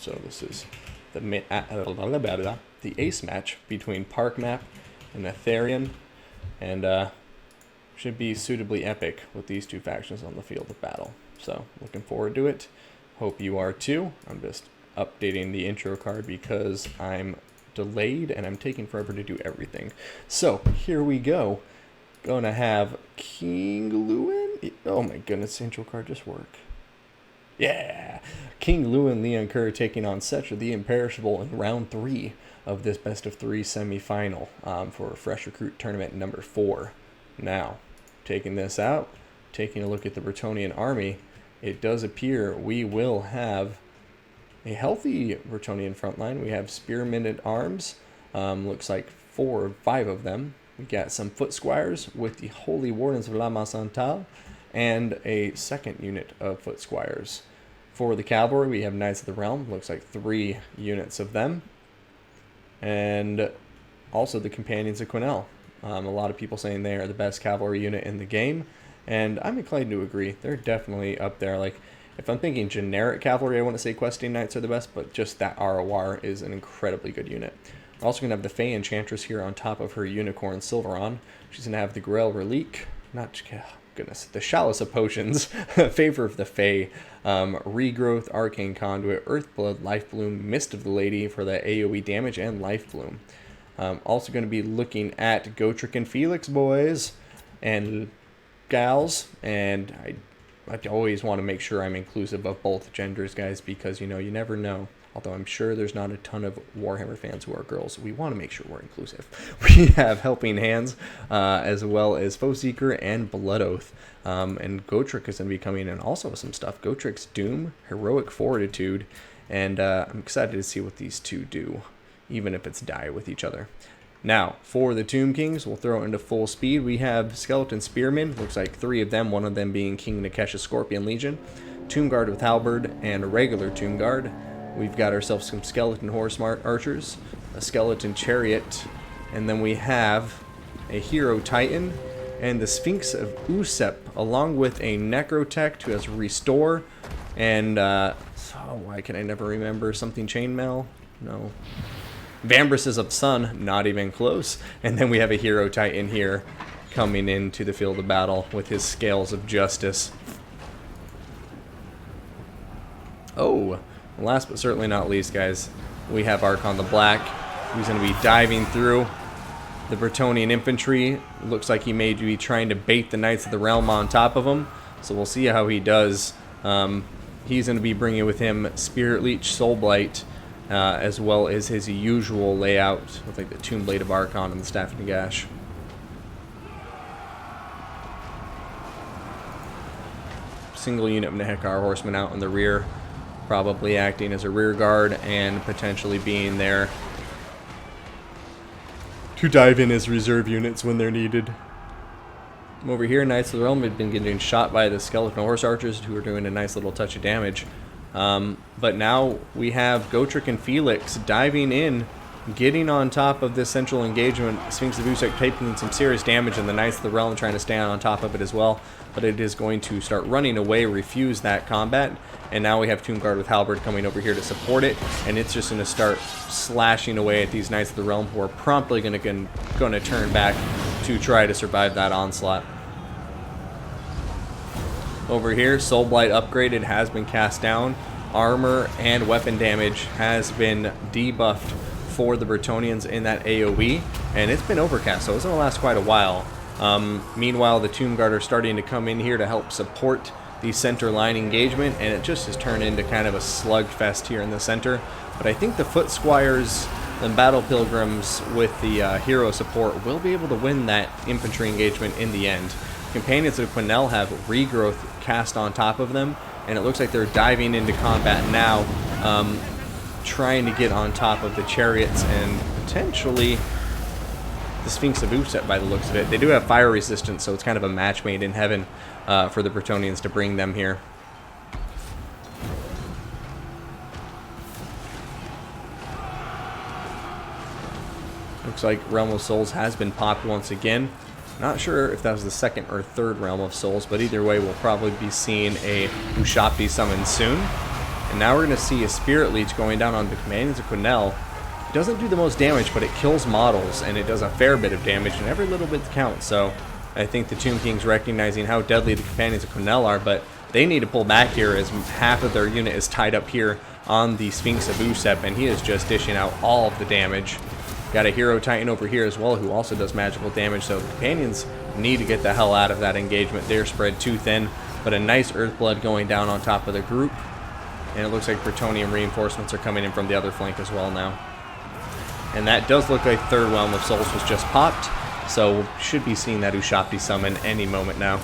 So this is the ace match between Parkmap and Aetherion, and should be suitably epic with these two factions on the field of battle. So looking forward to it. Hope you are too. I'm just updating the intro card because I'm delayed and I'm taking forever to do everything. So here we go. Gonna have King Lewin. Oh my goodness, intro card just work. Yeah, King Lewin Leon Kerr taking on Setcher the Imperishable in round 3 of this best of 3 semifinal for Fresh Recruit Tournament number 4. Now, taking this out, taking a look at the Bretonnian army, it does appear we will have a healthy Bretonnian frontline. We have spearmen at arms, looks like 4 or 5 of them. We got some foot squires with the Holy Wardens of La Masantal, and a second unit of foot squires. For the cavalry, we have Knights of the Realm, looks like 3 units of them, and also the Companions of Quinel. A lot of people saying they are the best cavalry unit in the game, and I'm inclined to agree. They're definitely up there. Like, if I'm thinking generic cavalry, I want to say Questing Knights are the best, but just that ROR is an incredibly good unit. We're also going to have the Fey Enchantress here on top of her Unicorn Silveron. She's going to have the Grail Relique, the Chalice of Potions, Favor of the Fey, Regrowth, Arcane Conduit, Earthblood, Life Bloom, Mist of the Lady for the AoE damage, and Life Bloom. Also going to be looking at Gotrek and Felix, boys and gals, and I always want to make sure I'm inclusive of both genders, guys, because, you know, you never know. Although I'm sure there's not a ton of Warhammer fans who are girls. We want to make sure we're inclusive. We have Helping Hands, as well as Foeseeker and Blood Oath. And Gotrek is going to be coming in also with some stuff. Gotrek's Doom, Heroic Fortitude, and I'm excited to see what these two do, even if it's die with each other. Now, for the Tomb Kings, we'll throw it into full speed. We have Skeleton Spearmen, looks like 3 of them, one of them being King Nikesh's Scorpion Legion, Tomb Guard with Halberd, and a regular Tomb Guard. We've got ourselves some Skeleton Horse Archers, a Skeleton Chariot, and then we have a Hero Titan, and the Sphinx of Usep, along with a Necrotech who has Restore, and, why can I never remember? Something Chainmail? No. Vambraces of Sun, not even close. And then we have a Hero Titan here coming into the field of battle with his Scales of Justice. Oh, last but certainly not least, guys, we have Archon the Black, who's going to be diving through the Bretonnian infantry. Looks like he may be trying to bait the Knights of the Realm on top of him, so we'll see how he does. He's going to be bringing with him Spirit Leech, Soul Blight, as well as his usual layout with like the Tomb Blade of Archon and the Staff of Nagash. Single unit of Nehekar Horsemen out in the rear, probably acting as a rear guard and potentially being there to dive in as reserve units when they're needed. Over here, Knights of the Realm have been getting shot by the Skeleton Horse Archers, who are doing a nice little touch of damage. But now we have Gotrek and Felix diving in, getting on top of this central engagement. Sphinx of Usek taking some serious damage, and the Knights of the Realm trying to stay on top of it as well. But it is going to start running away, refuse that combat. And now we have Tomb Guard with Halberd coming over here to support it, and it's just going to start slashing away at these Knights of the Realm, who are promptly going to turn back to try to survive that onslaught. Over here, Soul Blight upgraded, has been cast down. Armor and weapon damage has been debuffed for the Bretonnians in that AoE, and it's been overcast, so it's going to last quite a while. Meanwhile, the Tomb Guard are starting to come in here to help support the center line engagement, and it just has turned into kind of a slugfest here in the center. But I think the Foot Squires and Battle Pilgrims with the hero support will be able to win that infantry engagement in the end. Companions of Quinel have Regrowth cast on top of them, and it looks like they're diving into combat now, trying to get on top of the chariots and potentially the Sphinx of Usep by the looks of it. They do have fire resistance, so it's kind of a match made in heaven for the Bretonnians to bring them here. Looks like Realm of Souls has been popped once again. Not sure if that was the second or third Realm of Souls, but either way, we'll probably be seeing a Ushabti summon soon. And now we're going to see a Spirit Leech going down on the Companions of Quenelle. It doesn't do the most damage, but it kills models, and it does a fair bit of damage, and every little bit counts. So I think the Tomb King's recognizing how deadly the Companions of Quenelle are, but they need to pull back here as half of their unit is tied up here on the Sphinx of Usep, and he is just dishing out all of the damage. Got a Hero Titan over here as well who also does magical damage, so the Companions need to get the hell out of that engagement. They're spread too thin, but a nice Earthblood going down on top of the group. And it looks like Bretonnian reinforcements are coming in from the other flank as well now. And that does look like Third Realm of Souls was just popped, so should be seeing that Ushabti summon any moment now.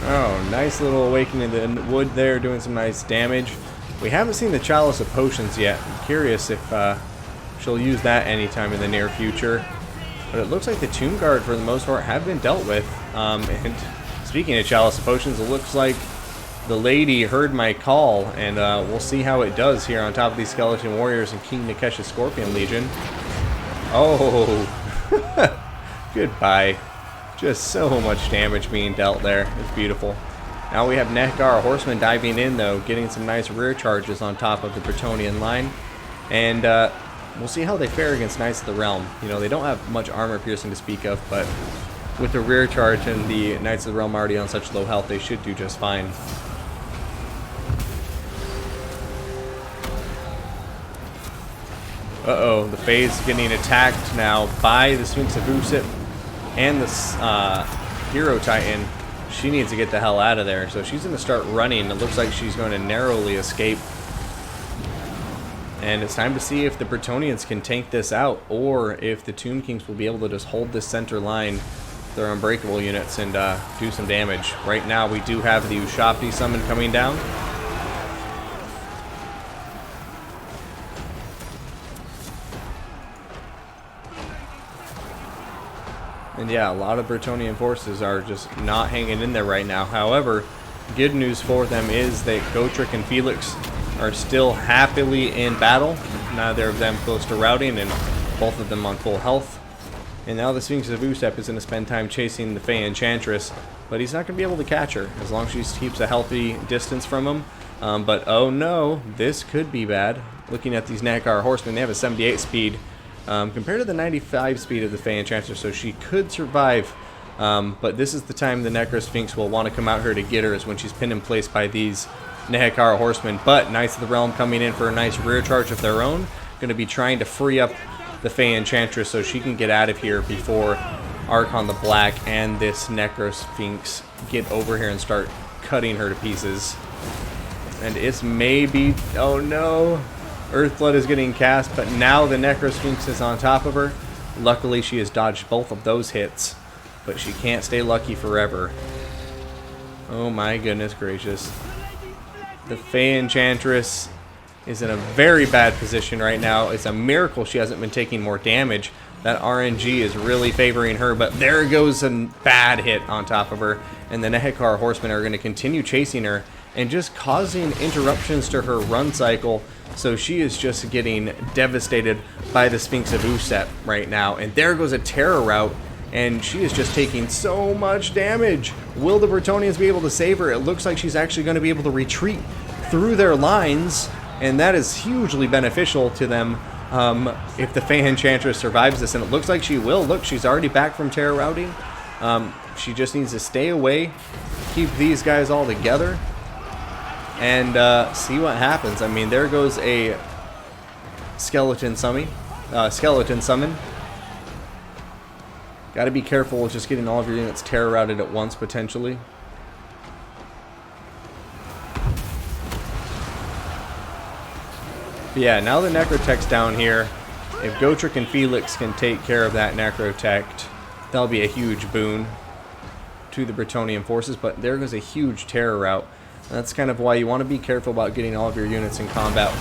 Oh, nice little awakening in the wood there, doing some nice damage. We haven't seen the Chalice of Potions yet. I'm curious if she'll use that anytime in the near future. But it looks like the Tomb Guard, for the most part, have been dealt with. And speaking of Chalice of Potions, it looks like the lady heard my call, and we'll see how it does here on top of these Skeleton Warriors and King Nikesh's Scorpion Legion. Oh, goodbye. Just so much damage being dealt there. It's beautiful. Now we have Nekgar Horseman diving in, though, getting some nice rear charges on top of the Bretonnian line. And we'll see how they fare against Knights of the Realm. You know, they don't have much armor piercing to speak of, but with the rear charge and the Knights of the Realm already on such low health, they should do just fine. Uh-oh, the Fae's getting attacked now by the Sphinx of Usep and the Hero Titan. She needs to get the hell out of there, so she's going to start running. It looks like she's going to narrowly escape. And it's time to see if the Bretonnians can tank this out, or if the Tomb Kings will be able to just hold this center line with their unbreakable units and do some damage. Right now we do have the Ushabti summon coming down. And yeah, a lot of Bretonnian forces are just not hanging in there right now. However, good news for them is that Gotrek and Felix are still happily in battle. Neither of them close to routing, and both of them on full health. And now the Sphinx of Usep is going to spend time chasing the Fey Enchantress, but he's not going to be able to catch her as long as she keeps a healthy distance from him. But oh no, this could be bad. Looking at these Nekgar Horsemen, they have a 78 speed. Compared to the 95 speed of the Fey Enchantress, so she could survive. But this is the time the Nekgar Sphinx will want to come out here to get her, is when she's pinned in place by these Nekgar Horsemen. But Knights of the Realm coming in for a nice rear charge of their own. Going to be trying to free up the Fey Enchantress so she can get out of here before Archon the Black and this Nekgar Sphinx get over here and start cutting her to pieces. And it's maybe... oh no! Earthblood is getting cast, but now the Nekgar Sphinx is on top of her. Luckily, she has dodged both of those hits, but she can't stay lucky forever. Oh my goodness gracious. The Fey Enchantress is in a very bad position right now. It's a miracle she hasn't been taking more damage. That RNG is really favoring her, but there goes a bad hit on top of her. And the Nekgar Horsemen are going to continue chasing her and just causing interruptions to her run cycle. So she is just getting devastated by the Sphinx of Usep right now. And there goes a terror route, and she is just taking so much damage. Will the Bretonnians be able to save her? It looks like she's actually going to be able to retreat through their lines, and that is hugely beneficial to them if the Fey Enchantress survives this. And it looks like she will. Look, she's already back from terror routing. She just needs to stay away, keep these guys all together, and see what happens. I mean, there goes a skeleton summon. Got to be careful with just getting all of your units terror routed at once, potentially. But yeah, now the Necrotech's down here. If Gotrek and Felix can take care of that Necrotech, that'll be a huge boon to the Bretonnian forces. But there goes a huge terror route. That's kind of why you want to be careful about getting all of your units in combat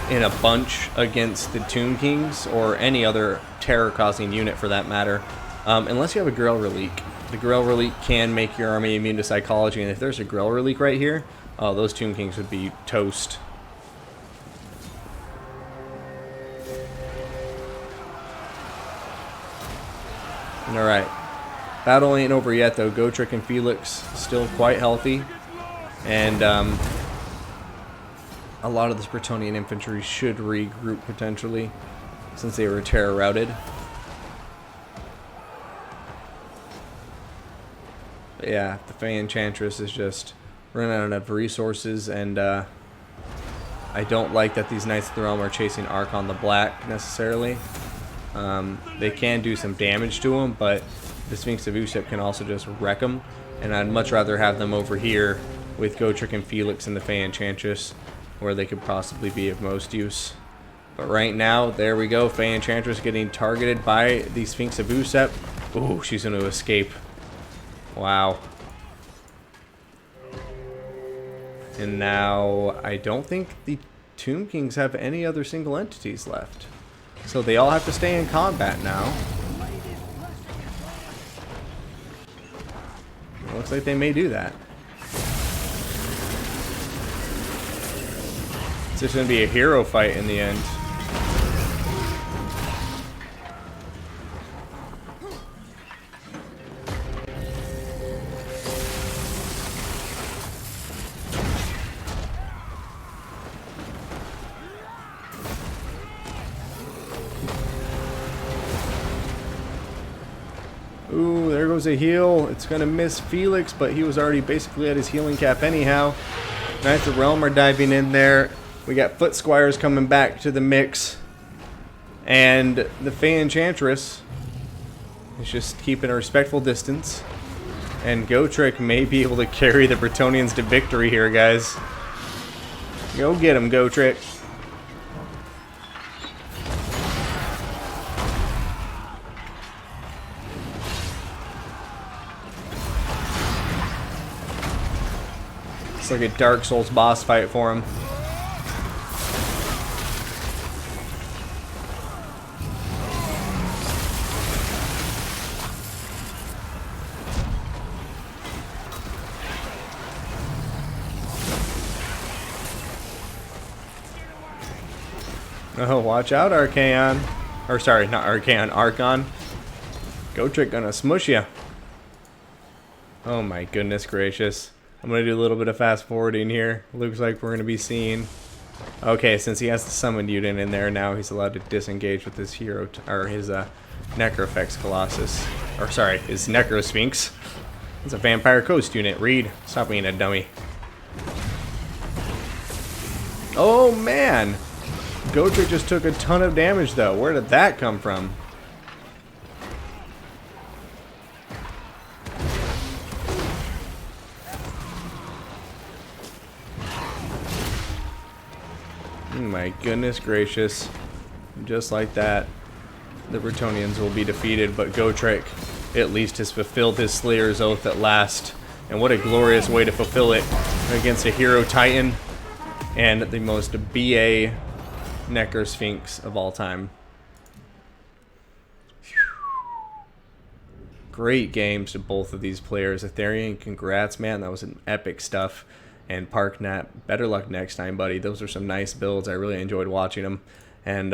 in a bunch against the Tomb Kings, or any other terror-causing unit for that matter, unless you have a Grail Relic. The Grail Relic can make your army immune to psychology, and if there's a Grail Relic right here, those Tomb Kings would be toast. Alright. Battle ain't over yet, though. Gotrek and Felix still quite healthy. And a lot of this Bretonnian infantry should regroup potentially, since they were terror routed. But yeah, the Fey Enchantress is just running out of resources, and I don't like that these Knights of the Realm are chasing Archon the Black necessarily. They can do some damage to him, but the Sphinx of Usep can also just wreck them, and I'd much rather have them over here with Gotrek and Felix and the Fey Enchantress, where they could possibly be of most use. But right now, there we go, Fey Enchantress getting targeted by the Sphinx of Usep. Ooh, she's going to escape. Wow. And now, I don't think the Tomb Kings have any other single entities left. So they all have to stay in combat now. It looks like they may do that. It's just going to be a hero fight in the end. Ooh, there goes a heal. It's going to miss Felix, but he was already basically at his healing cap anyhow. Knights of Realm are diving in there. We got Foot Squires coming back to the mix. And the Fey Enchantress is just keeping a respectful distance. And Gotrek may be able to carry the Bretonnians to victory here, guys. Go get him, Gotrek. It's like a Dark Souls boss fight for him. Oh, watch out, Archaon. Or sorry, not Archaon, Archon. Gotrek gonna smush ya. Oh my goodness gracious. I'm going to do a little bit of fast forwarding here. Looks like we're going to be seeing... Okay, since he has the summoned unit in there now, he's allowed to disengage with his hero... or his Necrofex Colossus. Or sorry, his Necrosphinx. It's a Vampire Coast unit. Reed, stop being a dummy. Oh man! Gotrek just took a ton of damage though. Where did that come from? My goodness gracious. Just like that, the Bretonnians will be defeated, but Gotrek at least has fulfilled his Slayer's Oath at last. And what a glorious way to fulfill it against a hero titan and the most BA Necrosphinx of all time. Great games to both of these players. Aetherion, congrats, man. That was an epic stuff. And Parkmap, better luck next time, buddy. Those are some nice builds. I really enjoyed watching them. And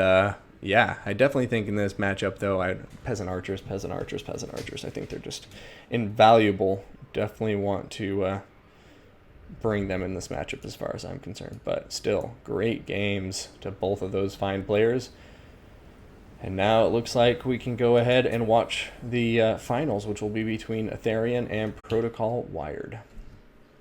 yeah, I definitely think in this matchup, though, Peasant Archers, Peasant Archers, Peasant Archers. I think they're just invaluable. Definitely want to bring them in this matchup as far as I'm concerned. But still, great games to both of those fine players. And now it looks like we can go ahead and watch the finals, which will be between Aetherion and Protocol Wired.